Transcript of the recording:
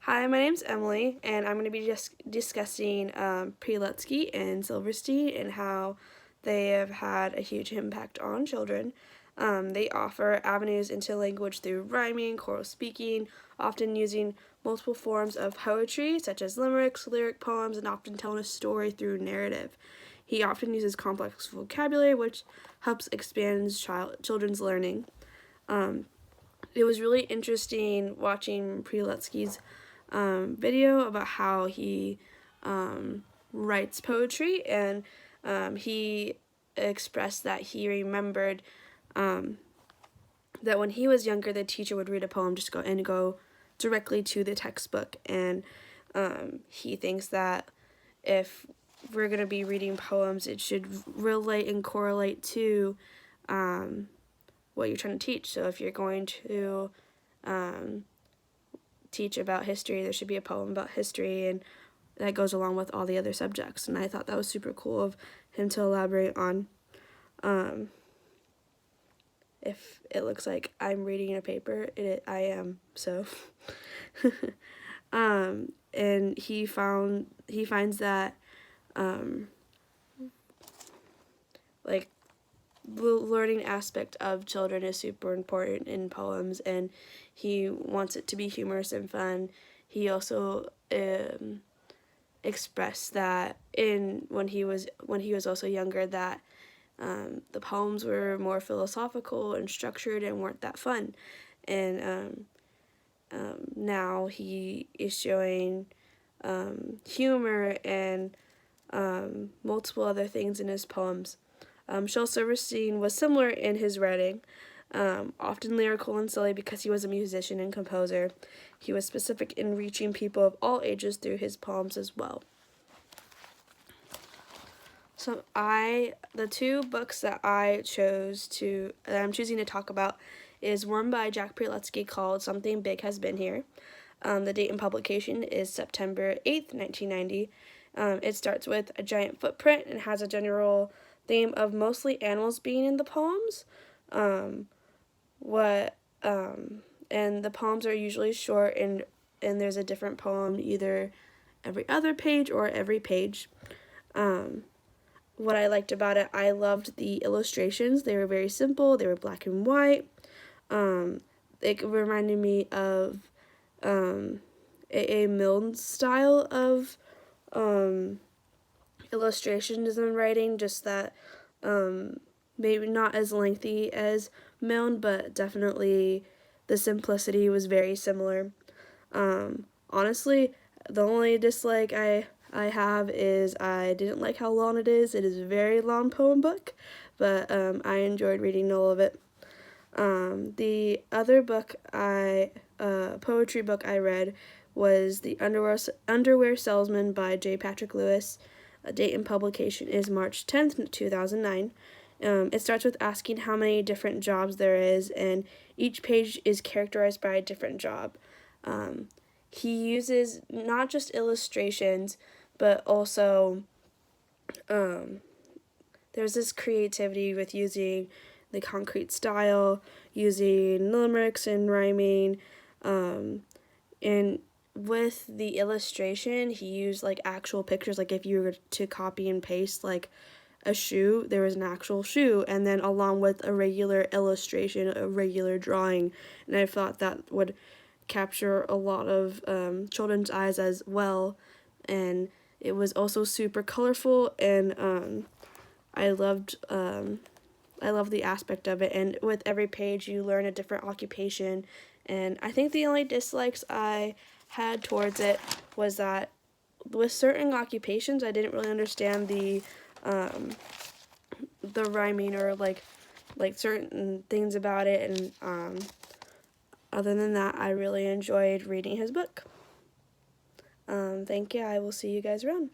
Hi, my name's Emily, and I'm going to be discussing Prelutsky and Silverstein and how they have had a huge impact on children. They offer avenues into language through rhyming, choral speaking, often using multiple forms of poetry, such as limericks, lyric poems, and often telling a story through narrative. He often uses complex vocabulary, which helps expand children's learning. It was really interesting watching Prelutsky's video about how he writes poetry, and he expressed that he remembered that when he was younger, the teacher would read a poem, just go directly to the textbook, and he thinks that if we're going to be reading poems, it should relate and correlate to what you're trying to teach. So if you're going to teach about history, there should be a poem about history, and that goes along with all the other subjects. And I thought that was super cool of him to elaborate on. If it looks like I'm reading a paper, I am. So, and he finds that like the learning aspect of children is super important in poems, and he wants it to be humorous and fun. He also expressed that when he was also younger, that the poems were more philosophical and structured and weren't that fun. And now he is showing humor and multiple other things in his poems. Shel Silverstein was similar in his writing, often lyrical and silly because he was a musician and composer. He was specific in reaching people of all ages through his poems as well. So the two books that I'm choosing to talk about is one by Jack Prelutsky called Something Big Has Been Here. The date and publication is September 8th, 1990. It starts with a giant footprint and has a general theme of mostly animals being in the poems. And the poems are usually short, and there's a different poem either every other page or every page. What I liked about it, I loved the illustrations. They were very simple. They were black and white. It reminded me of A.A. Milne's style of illustrations and writing, just that maybe not as lengthy as Milne, but definitely the simplicity was very similar. Honestly, the only dislike I have is I didn't like how long it is. It is a very long poem book, but I enjoyed reading all of it. The other book poetry book I read was The Underwear Salesman by J. Patrick Lewis. Date and publication is March 10th, 2009. It starts with asking how many different jobs there is, and each page is characterized by a different job. He uses not just illustrations, but also there's this creativity with using the concrete style, using limericks and rhyming, and with the illustration, he used like actual pictures. Like if you were to copy and paste like a shoe, there was an actual shoe, and then along with a regular illustration, a regular drawing. And I thought that would capture a lot of children's eyes as well. And it was also super colorful, and I loved the aspect of it. And with every page, you learn a different occupation. And I think the only dislikes I had towards it was that with certain occupations, I didn't really understand the rhyming or like certain things about it. And other than that, I really enjoyed reading his book. Thank you. I will see you guys around.